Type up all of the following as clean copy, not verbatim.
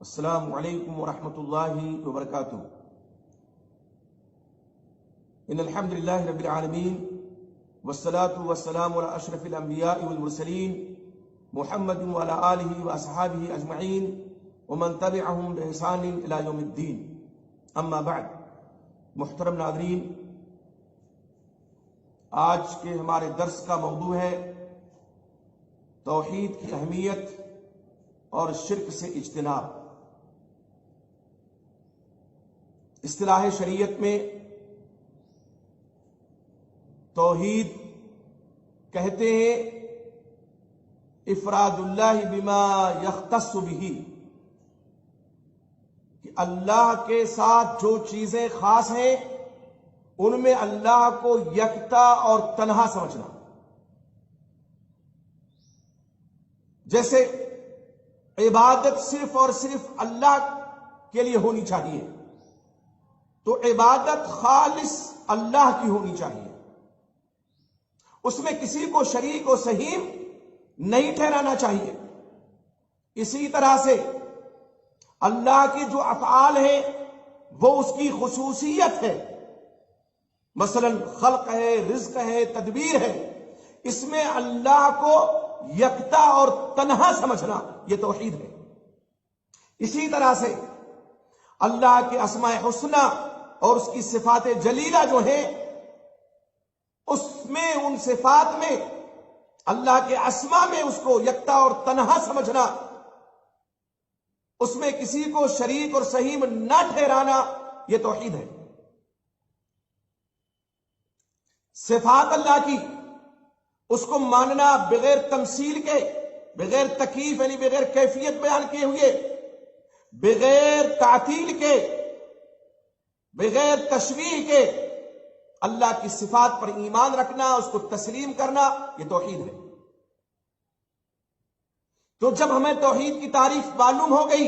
السلام علیکم ورحمۃ اللہ وبرکاتہ۔ ان الحمد للہ رب العالمین والصلاة والسلام علی اشرف الانبیاء والمرسلین محمد وعلی آلہ واصحابہ اجمعین ومن تبعہم بإحسان الی یوم الدین، اما بعد۔ محترم ناظرین، آج کے ہمارے درس کا موضوع ہے توحید کی اہمیت اور شرک سے اجتناب۔ اصطلاح شریعت میں توحید کہتے ہیں افراد اللہ بما یختص بہ، کہ اللہ کے ساتھ جو چیزیں خاص ہیں ان میں اللہ کو یکتا اور تنہا سمجھنا۔ جیسے عبادت صرف اور صرف اللہ کے لیے ہونی چاہیے، تو عبادت خالص اللہ کی ہونی چاہیے، اس میں کسی کو شریک و سہیم نہیں ٹھہرانا چاہیے۔ اسی طرح سے اللہ کی جو افعال ہیں وہ اس کی خصوصیت ہے، مثلا خلق ہے، رزق ہے، تدبیر ہے، اس میں اللہ کو یکتا اور تنہا سمجھنا، یہ توحید ہے۔ اسی طرح سے اللہ کے اسماء حسنی اور اس کی صفات جلیلہ جو ہیں، اس میں ان صفات میں اللہ کے اسماء میں اس کو یکتا اور تنہا سمجھنا، اس میں کسی کو شریک اور سہیم نہ ٹھہرانا، یہ توحید ہے۔ صفات اللہ کی اس کو ماننا بغیر تمثیل کے، بغیر تکییف یعنی بغیر کیفیت بیان کیے ہوئے، بغیر تعطیل کے، بغیر تشبیہ کے اللہ کی صفات پر ایمان رکھنا، اس کو تسلیم کرنا، یہ توحید ہے۔ تو جب ہمیں توحید کی تعریف معلوم ہو گئی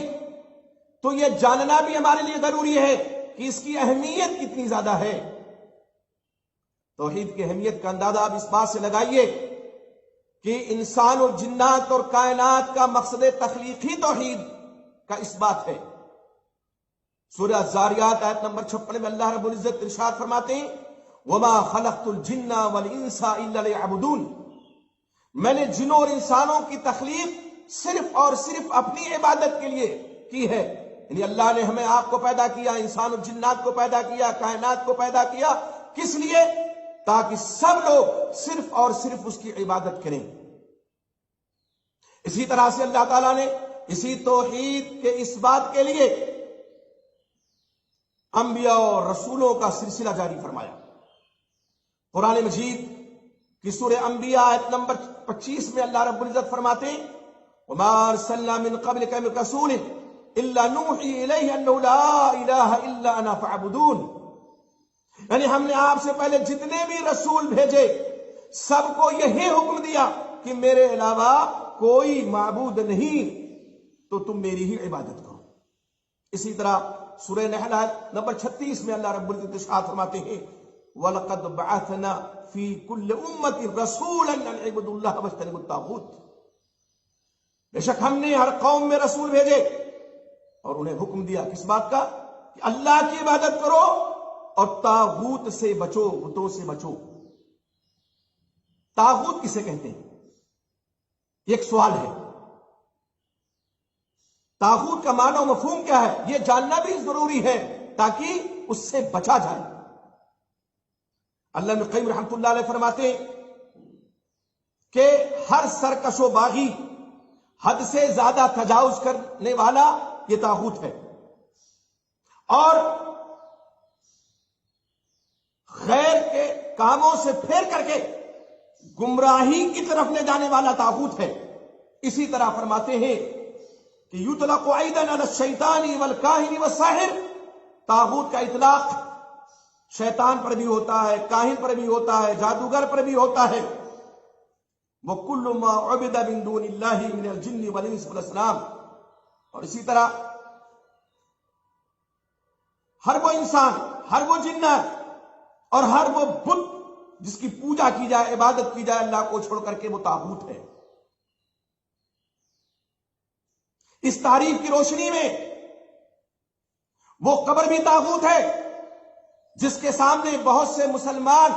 تو یہ جاننا بھی ہمارے لیے ضروری ہے کہ اس کی اہمیت کتنی زیادہ ہے۔ توحید کی اہمیت کا اندازہ آپ اس بات سے لگائیے کہ انسان اور جنات اور کائنات کا مقصد تخلیقی توحید کا اس بات ہے۔ سورہ الذاریات آیت نمبر 56 میں اللہ رب العزت ارشاد فرماتے ہیں وَمَا خَلَقْتُ الْجِنَّ وَالْإِنسَ إِلَّا لِيَعْبُدُونَ، میں نے جنوں اور انسانوں کی تخلیق صرف اور صرف اپنی عبادت کے لیے کی ہے۔ یعنی اللہ نے ہمیں آپ کو پیدا کیا، انسان اور جنات کو پیدا کیا، کائنات کو پیدا کیا، کس لیے؟ تاکہ سب لوگ صرف اور صرف اس کی عبادت کریں۔ اسی طرح سے اللہ تعالیٰ نے اسی توحید کے اس بات کے لیے انبیاء اور رسولوں کا سلسلہ جاری فرمایا۔ قرآن مجید کی سورہ انبیاء آیت نمبر 25 میں اللہ رب العزت فرماتے ہیں وَمَا أَرْسَلْنَا مِن قَبْلِكَ مِن رَّسُولٍ إِلَّا نُوحِي إِلَيْهِ أَنَّهُ لَا إِلَٰهَ إِلَّا أَنَا فَاعْبُدُونِ، یعنی ہم نے آپ سے پہلے جتنے بھی رسول بھیجے سب کو یہی حکم دیا کہ میرے علاوہ کوئی معبود نہیں، تو تم میری ہی عبادت کرو۔ اسی طرح سورہ نحل آیت نمبر 36 میں اللہ رب العزت ارشاد فرماتے ہیں وَلَقَدْ بَعَثْنَا فِي كُلِّ أُمَّةٍ رَسُولًا أَنِ اعْبُدُوا اللَّهَ وَاجْتَنِبُوا الطَّاغُوتَ، بے شک ہم نے ہر قوم میں رسول بھیجے اور انہیں حکم دیا کس بات کا؟ کہ اللہ کی عبادت کرو اور طاغوت سے بچو، بتوں سے بچو۔ طاغوت کسے کہتے ہیں؟ ایک سوال ہے۔ طاغوت کا معنی و مفہوم کیا ہے، یہ جاننا بھی ضروری ہے تاکہ اس سے بچا جائے۔ اللہ ابن القیم رحمۃ اللہ علیہ فرماتے ہیں کہ ہر سرکش و باغی، حد سے زیادہ تجاوز کرنے والا یہ طاغوت ہے، اور خیر کے کاموں سے پھیر کر کے گمراہی کی طرف لے جانے والا طاغوت ہے۔ اسی طرح فرماتے ہیں کہ یطلق ایضا علی الشیطان والکاہن والساحر، طاغوت کا اطلاق شیطان پر بھی ہوتا ہے، کاہن پر بھی ہوتا ہے، جادوگر پر بھی ہوتا ہے۔ وَكُلُّ مَا عُبِدَ مِن دُونِ اللَّهِ مِنَ الْجِنِّ وَالْإِنسِ وَالْأَصْنَامِ، اور اسی طرح ہر وہ انسان، ہر وہ جنات اور ہر وہ بت جس کی پوجا کی جائے، عبادت کی جائے اللہ کو چھوڑ کر کے، وہ طاغوت ہے۔ اس تعریف کی روشنی میں وہ قبر بھی طاغوت ہے جس کے سامنے بہت سے مسلمان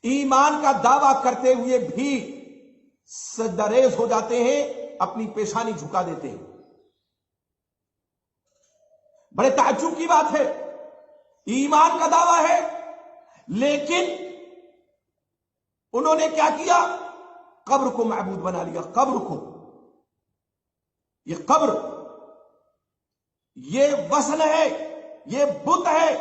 ایمان کا دعویٰ کرتے ہوئے بھی سجدہ ریز ہو جاتے ہیں، اپنی پیشانی جھکا دیتے ہیں۔ بڑے تعجب کی بات ہے، ایمان کا دعویٰ ہے لیکن انہوں نے کیا کیا؟ قبر کو معبود بنا لیا۔ قبر کو، یہ قبر، یہ وثن ہے، یہ بت ہے۔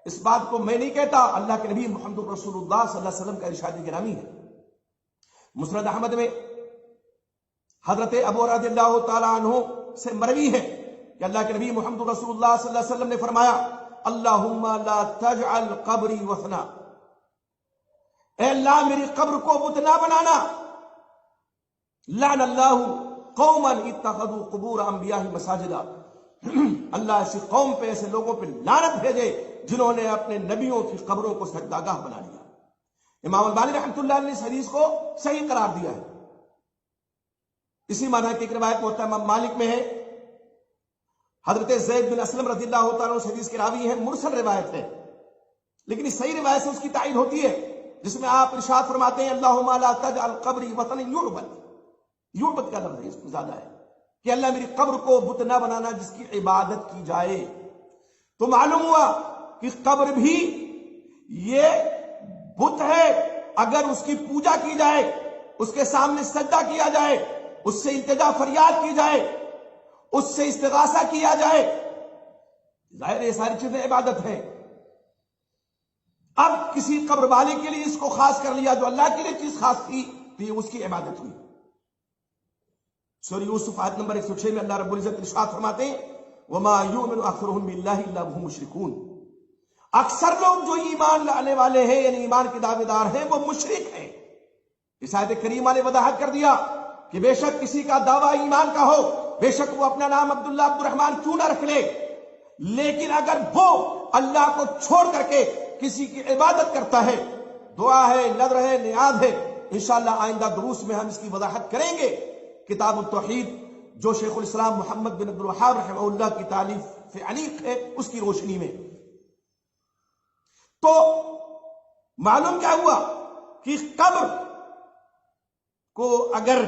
اس بات کو میں نہیں کہتا، اللہ کے نبی محمد رسول اللہ صلی اللہ علیہ وسلم کا ارشاد گرامی ہے۔ مسند احمد میں حضرت ابو رضی اللہ تعالی عنہ سے مروی ہے کہ اللہ کے نبی محمد رسول اللہ صلی اللہ علیہ وسلم نے فرمایا، اللہم لا تجعل قبری وثنا، اے اللہ میری قبر کو بت نہ بنانا۔ لعن اللہ قوما اتخذوا قبور انبیاء مساجدا، اللہ ایسی قوم پہ، ایسے لوگوں پہ لعنت بھیجے جنہوں نے اپنے نبیوں کی قبروں کو سجدہ گاہ بنا لیا۔ امام البانی رحمۃ اللہ علیہ نے اس حدیث کو صحیح قرار دیا ہے۔ اسی معنی کی ایک روایت موطا امام مالک میں ہے، حضرت زید بن اسلم رضی اللہ تعالیٰ اس حدیث کے راوی ہیں، مرسل روایت ہے لیکن اس صحیح روایت سے اس کی تائید ہوتی ہے، جس میں آپ ارشاد فرماتے ہیں، اللہم لا تجعل قبری وطنا یعبد، یعبد کا لفظ اس میں زیادہ ہے کہ اللہ میری قبر کو بت نہ بنانا جس کی عبادت کی جائے۔ تو معلوم ہوا کہ قبر بھی یہ بت ہے، اگر اس کی پوجا کی جائے، اس کے سامنے سجدہ کیا جائے، اس سے التجا فریاد کی جائے، اس سے استغاثہ کیا جائے، ظاہر یہ ساری چیزیں عبادت ہے۔ اب کسی قبر والے کے لیے اس کو خاص کر لیا جو اللہ کے لیے چیز خاص تھی تو یہ اس کی عبادت ہوئی۔ سورہ یوسف آیت نمبر 106 میں اللہ رب العزت ارشاد فرماتے ہیں، وما یؤمن اکثرهم باللہ الا وهم مشرکون، اکثر لوگ جو ایمان لانے والے ہیں یعنی ایمان کے دعوے دار ہیں وہ مشرک ہیں۔ اس آیت کریمہ نے وضاحت کر دیا کہ بے شک کسی کا دعویٰ ایمان کا ہو، بے شک وہ اپنا نام عبداللہ عبد الرحمن کیوں نہ رکھ لے، لیکن اگر وہ اللہ کو چھوڑ کر کے کسی کی عبادت کرتا ہے، دعا ہے، نذر ہے، نیاز ہے، انشاءاللہ آئندہ دروس میں ہم اس کی وضاحت کریں گے۔ کتاب التوحید جو شیخ الاسلام محمد بن عبد الوہاب رحمہ اللہ کی تالیف عنیق ہے، اس کی روشنی میں تو معلوم کیا ہوا کہ قبر کو اگر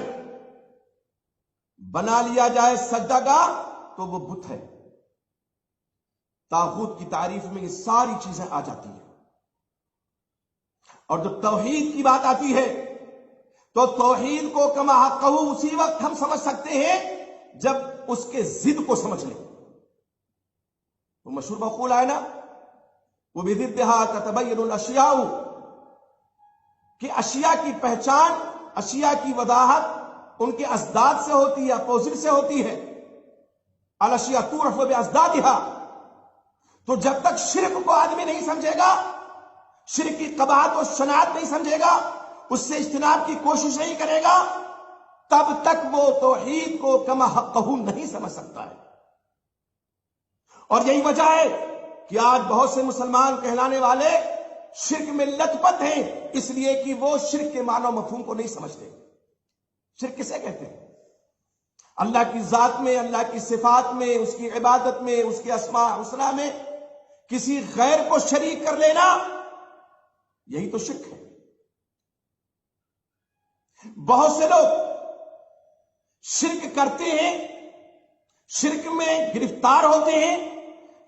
بنا لیا جائے سجدہ گاہ تو وہ بت ہے۔ طاغوت کی تعریف میں یہ ساری چیزیں آ جاتی ہیں، اور جب توحید کی بات آتی ہے تو توحید کو کما حقہ اسی وقت ہم سمجھ سکتے ہیں جب اس کے ضد کو سمجھ لیں۔ وہ مشہور مقول ہے نا، وہ بِضِدِّهَا تَتَبَيَّنُ الْأَشْيَاءُ، کہ اشیاء کی پہچان، اشیاء کی وضاحت ان کے ازداد سے ہوتی ہے، اپوزٹ سے ہوتی ہے۔ الاشیاء تعرف بأزدادها، تو جب تک شرک کو آدمی نہیں سمجھے گا، شرک کی قباحت و شناعت نہیں سمجھے گا، اس سے اجتناب کی کوشش نہیں کرے گا، تب تک وہ توحید کو کما حقہ نہیں سمجھ سکتا ہے۔ اور یہی وجہ ہے کہ آج بہت سے مسلمان کہلانے والے شرک میں لت پت ہیں، اس لیے کہ وہ شرک کے معنی و مفہوم کو نہیں سمجھتے۔ شرک کسے کہتے ہیں؟ اللہ کی ذات میں، اللہ کی صفات میں، اس کی عبادت میں، اس کے اسماء حسنہ میں کسی غیر کو شریک کر لینا، یہی تو شرک ہے۔ بہت سے لوگ شرک کرتے ہیں، شرک میں گرفتار ہوتے ہیں،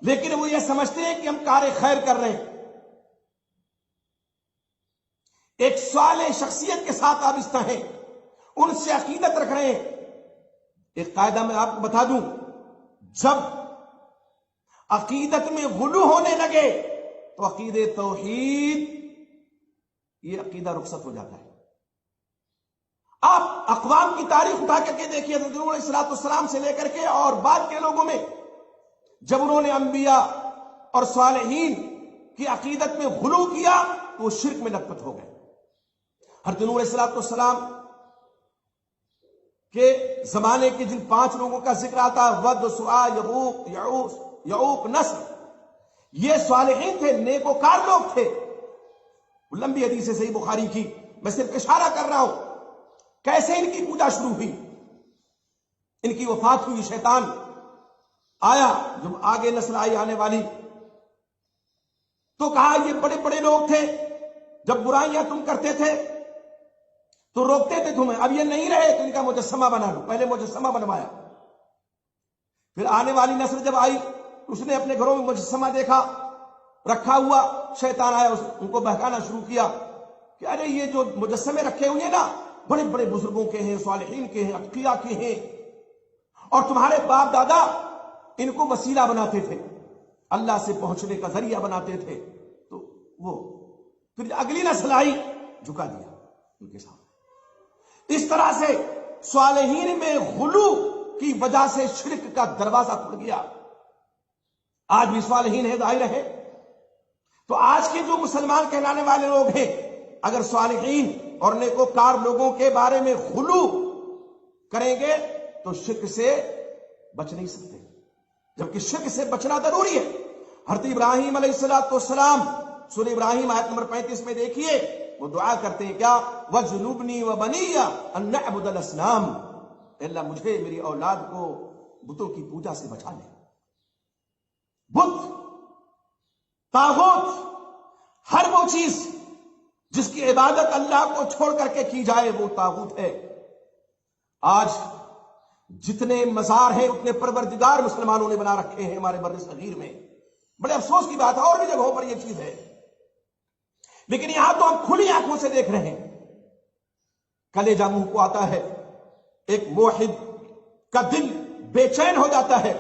لیکن وہ یہ سمجھتے ہیں کہ ہم کار خیر کر رہے ہیں، ایک صالح شخصیت کے ساتھ وابستہ ہیں، ان سے عقیدت رکھ رہے ہیں۔ ایک قاعدہ میں آپ کو بتا دوں، جب عقیدت میں غلو ہونے لگے تو عقید توحید یہ عقیدہ رخصت ہو جاتا ہے۔ آپ اقوام کی تاریخ اٹھا کر کے دیکھیے، حضرت نوح علیہ السلام سے لے کر کے اور بعد کے لوگوں میں جب انہوں نے انبیاء اور صالحین کی عقیدت میں غلو کیا تو وہ شرک میں لت پت ہو گئے۔ حضرت نوح علیہ السلام کے زمانے کے جن 5 لوگوں کا ذکر آتا، ود، سواع، یعوق، نصر، یہ صالحین تھے، نیکوکار لوگ تھے۔ لمبی حدیث ہے صحیح بخاری کی، میں صرف اشارہ کر رہا ہوں کیسے ان کی پوجا شروع ہوئی۔ ان کی وفات ہوئی، شیطان آیا، جب آگے نسل آئی آنے والی تو کہا یہ بڑے بڑے لوگ تھے، جب برائیاں تم کرتے تھے تو روکتے تھے تمہیں، اب یہ نہیں رہے تو ان کا مجسمہ بنا لو۔ پہلے مجسمہ بنوایا، پھر آنے والی نسل جب آئی اس نے اپنے گھروں میں مجسمہ دیکھا رکھا ہوا، شیطان آیا ان کو بہکانا شروع کیا کہ ارے یہ جو مجسمے رکھے ہوئے نا بڑے بڑے بزرگوں کے ہیں، صالحین کے ہیں، اتقیاء کے ہیں، اور تمہارے باپ دادا ان کو وسیلہ بناتے تھے، اللہ سے پہنچنے کا ذریعہ بناتے تھے، تو وہ پھر اگلی نسل آئی جھکا دیا ان کے سامنے۔ اس طرح سے صالحین میں غلو کی وجہ سے شرک کا دروازہ کھل گیا۔ آج بھی صالحین ہے، ظاہر ہے، تو آج کے جو مسلمان کہلانے والے لوگ ہیں اگر صالحین اور نیکوکار لوگوں کے بارے میں غلو کریں گے تو شرک سے بچ نہیں سکتے، جبکہ شرک سے بچنا ضروری ہے۔ حضرت ابراہیم علیہ السلام سورہ ابراہیم آیت نمبر 35 میں دیکھیے، وہ دعا کرتے ہیں کیا؟ وَجْنُبْنِي وَبَنِيَّ أَن نَعْبُدَ الْأَصْنَامَ، اللہ مجھے میری اولاد کو بتوں کی پوجا سے بچا لے۔ بت، طاغوت، ہر وہ چیز جس کی عبادت اللہ کو چھوڑ کر کے کی جائے وہ طاغوت ہے۔ آج جتنے مزار ہیں اتنے پروردگار مسلمانوں نے بنا رکھے ہیں ہمارے بر صغیر میں، بڑے افسوس کی بات ہے، اور بھی جگہوں پر یہ چیز ہے، لیکن یہاں تو ہم کھلی آنکھوں سے دیکھ رہے ہیں۔ کلیجہ منہ کو آتا ہے، ایک موحد کا دل بے چین ہو جاتا ہے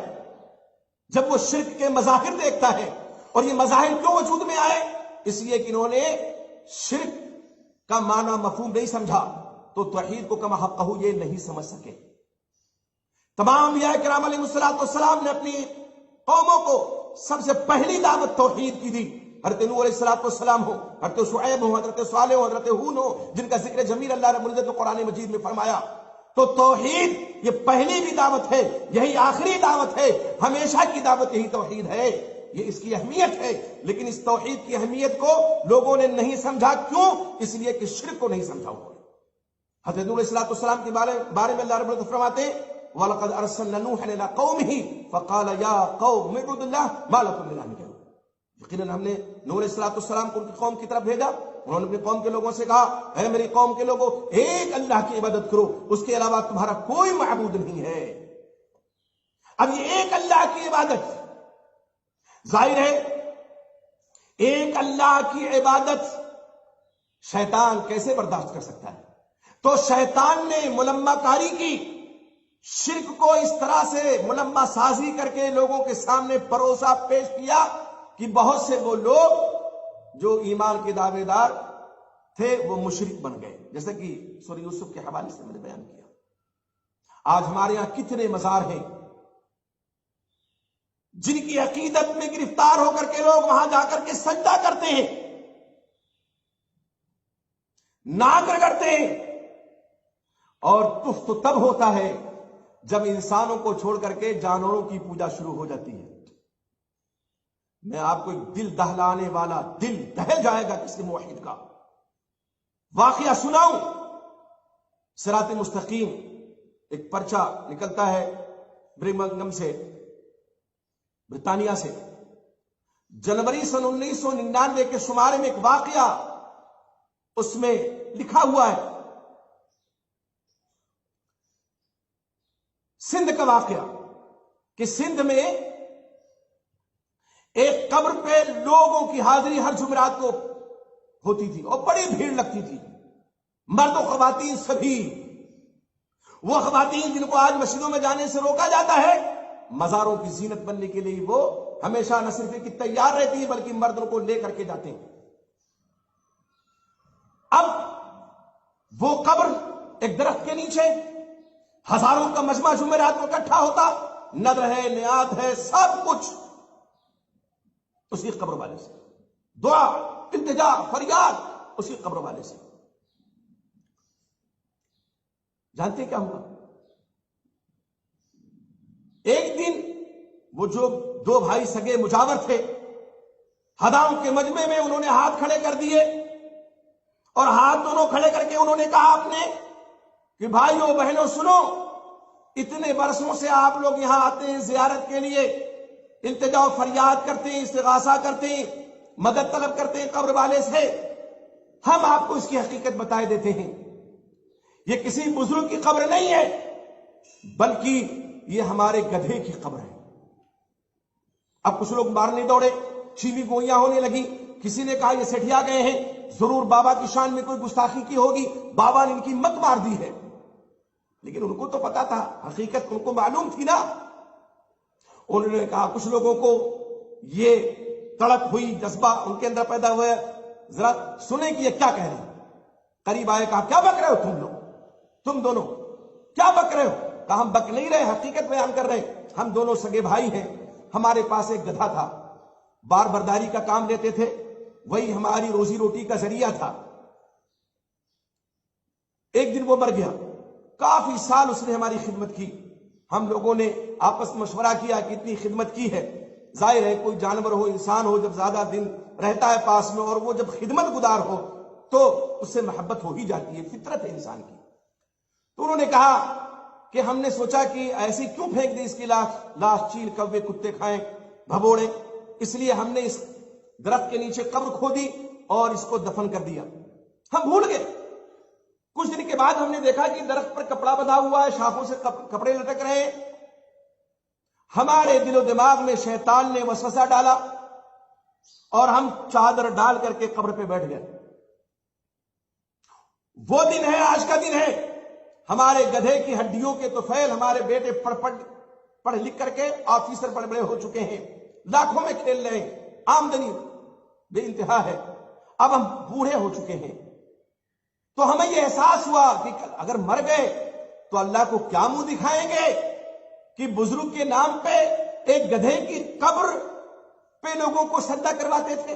جب وہ شرک کے مظاہر دیکھتا ہے۔ اور یہ مظاہر کیوں وجود میں آئے؟ اس لیے کہ انہوں نے شرک کا معنی مفہوم نہیں سمجھا، تو توحید کو کما حقہ یہ نہیں سمجھ سکے۔ تمام انبیاء کرام علیہ السلام نے اپنی قوموں کو سب سے پہلی دعوت توحید کی دی۔ حضرت نوح علیہ السلام ہو، حضرت شعیب ہو، حضرت صالح ہو، حضرت ہود ہو، جن کا ذکر جمیل اللہ رب العزت نے قرآن مجید میں فرمایا۔ تو توحید یہ پہلی بھی دعوت ہے، یہی آخری دعوت ہے، ہمیشہ کی دعوت یہی توحید ہے، یہ اس کی اہمیت ہے۔ لیکن اس توحید کی اہمیت کو لوگوں نے نہیں سمجھا، کیوں؟ اس لیے کہ شرک کو نہیں سمجھا ہوا۔ حضرت نوح علیہ السلام کے بارے میں اللہ رب العزت فرماتے ہیں وَلَقَدْ أَرْسَلْنَا نُوحًا إِلَىٰ قَوْمِهِ فَقَالَ يَا قَوْمِ اعْبُدُوا اللَّهَ مَا لَكُم مِّن إِلَٰهٍ غَيْرُهُ، یقیناً ہم نے نوح علیہ السلام کو ان کی قوم کی طرف بھیجا، انہوں نے اپنی قوم کے لوگوں سے کہا اے میری قوم کے لوگوں، ایک اللہ کی عبادت کرو، اس کے علاوہ تمہارا کوئی معبود نہیں ہے۔ اب یہ ایک اللہ کی عبادت، ظاہر ہے ایک اللہ کی عبادت شیطان کیسے برداشت کر سکتا ہے؟ تو شیطان نے ملمہ کاری کی، شرک کو اس طرح سے ملمہ سازی کر کے لوگوں کے سامنے پروسا پیش کیا کہ بہت سے وہ لوگ جو ایمان کے دعوے دار تھے وہ مشرک بن گئے، جیسا کہ سورہ یوسف کے حوالے سے میں نے بیان کیا۔ آج ہمارے یہاں کتنے مزار ہیں جن کی عقیدت میں گرفتار ہو کر کے لوگ وہاں جا کر کے سجدہ کرتے ہیں، ناک رگڑتے ہیں، اور تف تو تب ہوتا ہے جب انسانوں کو چھوڑ کر کے جانوروں کی پوجا شروع ہو جاتی ہے۔ میں آپ کو ایک دل دہلانے والا، دل دہل جائے گا کسی موحد کا واقعہ سناؤں۔ صراط مستقیم ایک پرچہ نکلتا ہے برمنگھم سے، برطانیہ سے، جنوری سن 1999 کے شمارے میں ایک واقعہ اس میں لکھا ہوا ہے، سندھ کا واقعہ، کہ سندھ میں ایک قبر پہ لوگوں کی حاضری ہر جمعرات کو ہوتی تھی اور بڑی بھیڑ لگتی تھی، مرد و خواتین سبھی۔ وہ خواتین جن کو آج مسجدوں میں جانے سے روکا جاتا ہے، مزاروں کی زینت بننے کے لیے وہ ہمیشہ نہ صرف کہ تیار رہتی ہے بلکہ مردوں کو لے کر کے جاتے ہیں۔ اب وہ قبر ایک درخت کے نیچے، ہزاروں کا مجمع جمعرات کو اکٹھا ہوتا، نذر ہے، نیات ہے، سب کچھ اسی قبر والے سے، دعا، التجا، فریاد اسی قبر والے سے۔ جانتے کیا ہوا؟ ایک دن وہ جو دو بھائی سگے مجاور تھے، ہزاروں کے مجمع میں انہوں نے ہاتھ کھڑے کر دیے، اور ہاتھ دونوں کھڑے کر کے انہوں نے کہا آپ نے کہ بھائیو بہنوں سنو، اتنے برسوں سے آپ لوگ یہاں آتے ہیں زیارت کے لیے، التجا و فریاد کرتے ہیں، استغاثہ کرتے ہیں، مدد طلب کرتے ہیں قبر والے سے۔ ہم آپ کو اس کی حقیقت بتائے دیتے ہیں، یہ کسی بزرگ کی قبر نہیں ہے، بلکہ یہ ہمارے گدھے کی قبر ہے۔ اب کچھ لوگ مارنے دوڑے، چیوی گوئیاں ہونے لگی، کسی نے کہا یہ سٹھیا گئے ہیں، ضرور بابا کی شان میں کوئی گستاخی کی ہوگی، بابا نے ان کی مت مار دی ہے۔ لیکن ان کو تو پتا تھا، حقیقت ان کو معلوم تھی نا۔ انہوں نے کہا کچھ لوگوں کو یہ تڑپ ہوئی، جذبہ ان کے اندر پیدا ہوا ہے، ذرا سنیں کہ یہ کیا کہہ رہے ہیں۔ قریب آئے، کہا کیا بک رہے ہو تم لوگ، تم دونوں کیا بک رہے ہو؟ کہا ہم بک نہیں رہے، حقیقت بیان کر رہے ہیں، ہم دونوں سگے بھائی ہیں، ہمارے پاس ایک گدھا تھا، بار برداری کا کام لیتے تھے، وہی ہماری روزی روٹی کا ذریعہ تھا۔ ایک دن وہ مر گیا، کافی سال اس نے ہماری خدمت کی، ہم لوگوں نے آپس میں مشورہ کیا کہ اتنی خدمت کی ہے، ظاہر ہے کوئی جانور ہو، انسان ہو، جب زیادہ دن رہتا ہے پاس میں اور وہ جب خدمت گزار ہو تو اس سے محبت ہو ہی جاتی ہے، فطرت ہے انسان کی۔ تو انہوں نے کہا کہ ہم نے سوچا کہ ایسی کیوں پھینک دی اس کی لاش چیل کوے کتے کھائیں بھبوڑے، اس لیے ہم نے اس درخت کے نیچے قبر کھودی اور اس کو دفن کر دیا۔ ہم بھول گئے۔ کچھ دن کے بعد ہم نے دیکھا کہ درخت پر کپڑا بندھا ہوا ہے، شاخوں سے کپڑے لٹک رہے ہیں۔ ہمارے دل و دماغ میں شیطان نے وسوسہ ڈالا اور ہم چادر ڈال کر کے قبر پہ بیٹھ گئے۔ وہ دن ہے، آج کا دن ہے، ہمارے گدھے کی ہڈیوں کے طفیل ہمارے بیٹے پڑھ لکھ کر کے آفیسر بڑے بڑے ہو چکے ہیں، لاکھوں میں کھیل رہے ہیں، آمدنی بے انتہا ہے، اب ہم بوڑھے ہو چکے ہیں۔ تو ہمیں یہ احساس ہوا کہ اگر مر گئے تو اللہ کو کیا منہ دکھائیں گے کہ بزرگ کے نام پہ ایک گدھے کی قبر پہ لوگوں کو سجدہ کرواتے تھے۔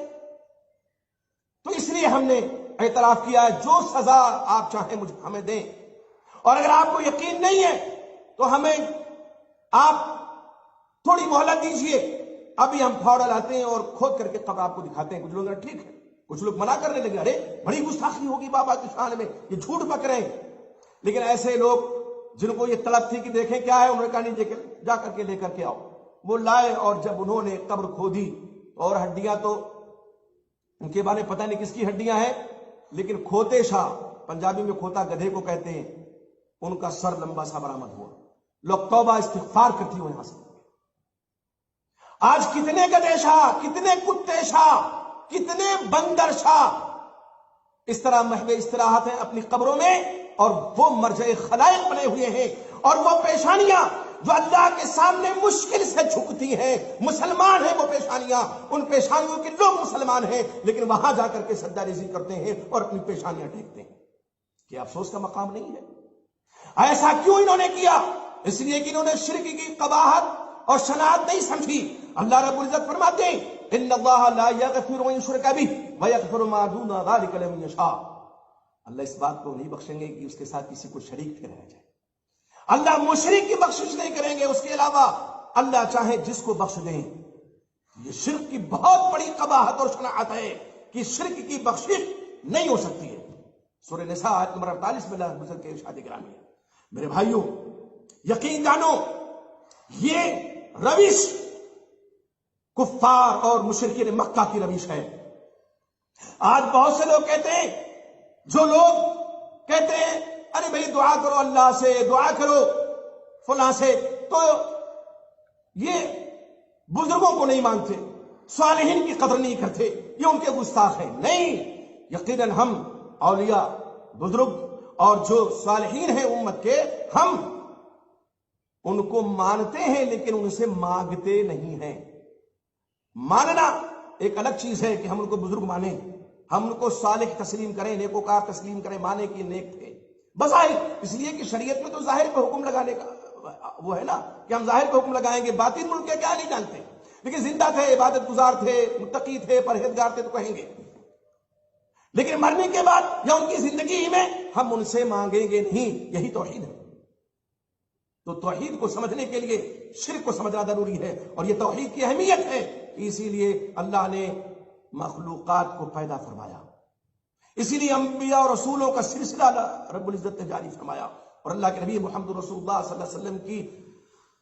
تو اس لیے ہم نے اعتراف کیا ہے، جو سزا آپ چاہیں ہمیں دیں، اور اگر آپ کو یقین نہیں ہے تو ہمیں آپ تھوڑی مہلت دیجئے، ابھی ہم پھاوڑا لاتے ہیں اور کھود کر کے قبر آپ کو دکھاتے ہیں۔ کچھ لوگ ٹھیک ہے، کچھ لوگ منع کرنے لگے، ارے بڑی گستاخی ہوگی بابا کی شان میں، یہ جھوٹ بک رہے ہیں۔ لیکن ایسے لوگ جن کو یہ طلب تھی کہ دیکھیں کیا ہے، انہوں نے کہا نہیں، جا کر کے لے کر کے آؤ۔ وہ لائے اور جب انہوں نے قبر کھودی اور ہڈیاں تو ان کے بارے میں پتہ نہیں کس کی ہڈیاں ہیں، لیکن کھوتے شاہ، پنجابی میں کھوتا گدھے کو کہتے ہیں، ان کا سر لمبا سا برآمد ہوا۔ لوگ توبہ استغفار کرتی ہوئے یہاں سے۔ آج کتنے گدھے شاہ، کتنے کتے شاہ، کتنے بندر شاہ اس طرح محو استراحت ہیں اپنی قبروں میں، اور وہ مرجع خلائق بنے ہوئے ہیں، اور وہ پیشانیاں جو اللہ کے سامنے مشکل سے جھکتی ہیں، مسلمان ہیں وہ پیشانیاں، ان پیشانیوں کے لوگ مسلمان ہیں، لیکن وہاں جا کر کے سجدہ ریزی کرتے ہیں اور اپنی پیشانیاں ٹیکتے ہیں۔ کیا افسوس کا مقام نہیں ہے؟ ایسا کیوں انہوں نے کیا؟ اس لیے کہ انہوں نے شرک کی قباحت اور شناعت نہیں سمجھی۔ اللہ رب العزت فرماتے ہیں ان اللہ لا یغفر ان یشرک بہ ویغفر ما دون ذلک لمن یشاء۔ اللہ اس بات کو نہیں بخشیں گے کہ اس کے ساتھ کسی کو شریک ٹھہرایا جائے۔ اللہ مشرک کی بخشش نہیں کریں گے، اس کے علاوہ اللہ چاہے جس کو بخش دیں۔ یہ شرک کی بہت بڑی قباحت اور شناعت ہے کہ شرک کی بخشش نہیں ہو سکتی ہے۔ سورہ نساء آیت نمبر 48 میں اللہ رب کے ارشاد گرامی ہے۔ میرے بھائیوں، یقین جانو، یہ روش کفار اور مشرکین مکہ کی روش ہے۔ آج بہت سے لوگ کہتے ہیں، جو لوگ کہتے ہیں ارے بھائی دعا کرو اللہ سے، دعا کرو فلاں سے، تو یہ بزرگوں کو نہیں مانتے، صالحین کی قدر نہیں کرتے، یہ ان کے گستاخ ہیں۔ نہیں، یقیناً ہم اولیاء، بزرگ اور جو صالحین ہیں امت کے، ہم ان کو مانتے ہیں لیکن ان سے مانگتے نہیں ہیں۔ ماننا ایک الگ چیز ہے کہ ہم ان کو بزرگ مانیں، ہم ان کو صالح تسلیم کریں، نیکوکار تسلیم کریں، مانے کہ نیک تھے بظاہر، اس لیے کہ شریعت میں تو ظاہر پہ حکم لگانے کا وہ ہے نا کہ ہم ظاہر پہ حکم لگائیں گے، باطن ملک کے کیا نہیں جانتے، لیکن زندہ تھے، عبادت گزار تھے، متقی تھے، پرہیزگار تھے تو کہیں گے، لیکن مرنے کے بعد یا ان کی زندگی میں ہم ان سے مانگیں گے نہیں۔ یہی توحید ہے۔ تو توحید کو سمجھنے کے لیے شرک کو سمجھنا ضروری ہے، اور یہ توحید کی اہمیت ہے، اسی لیے اللہ نے مخلوقات کو پیدا فرمایا، اسی لیے انبیاء اور رسولوں کا سلسلہ رب العزت نے جاری فرمایا، اور اللہ کے نبی محمد رسول اللہ صلی اللہ علیہ وسلم کی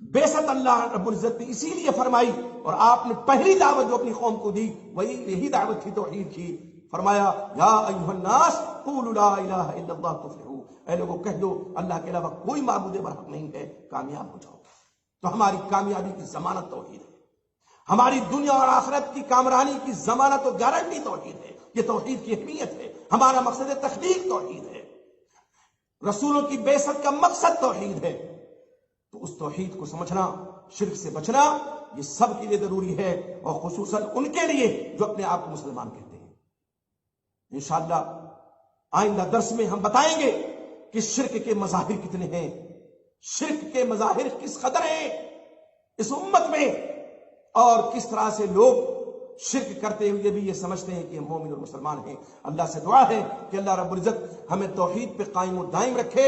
بیست اللہ رب العزت نے اسی لیے فرمائی، اور آپ نے پہلی دعوت جو اپنی قوم کو دی وہی یہی دعوت تھی توحید کی. فرمایا یا ایھا الناس قولوا لا الہ الا اللہ تفلحوا، اے لوگوں کہہ دو اللہ کے علاوہ کوئی معبود برحق نہیں ہے، کامیاب ہو جاؤ. تو ہماری کامیابی کی ضمانت توحید ہے، ہماری دنیا اور آخرت کی کامرانی کی ضمانت و گارنٹی توحید ہے. یہ توحید کی اہمیت ہے. ہمارا مقصد تخلیق توحید ہے، رسولوں کی بعثت کا مقصد توحید ہے. تو اس توحید کو سمجھنا، شرک سے بچنا، یہ سب کے لیے ضروری ہے، اور خصوصاً ان کے لیے جو اپنے آپ کو مسلمان کہتے ہیں. انشاءاللہ آئندہ درس میں ہم بتائیں گے کہ شرک کے مظاہر کتنے ہیں، شرک کے مظاہر کس قدر ہیں اس امت میں، اور کس طرح سے لوگ شرک کرتے ہوئے بھی یہ سمجھتے ہیں کہ ہم مومن اور مسلمان ہیں. اللہ سے دعا ہے کہ اللہ رب العزت ہمیں توحید پہ قائم و دائم رکھے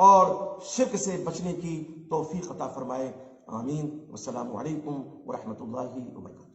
اور شرک سے بچنے کی توفیق عطا فرمائے. آمین. والسلام علیکم ورحمۃ اللہ وبرکاتہ.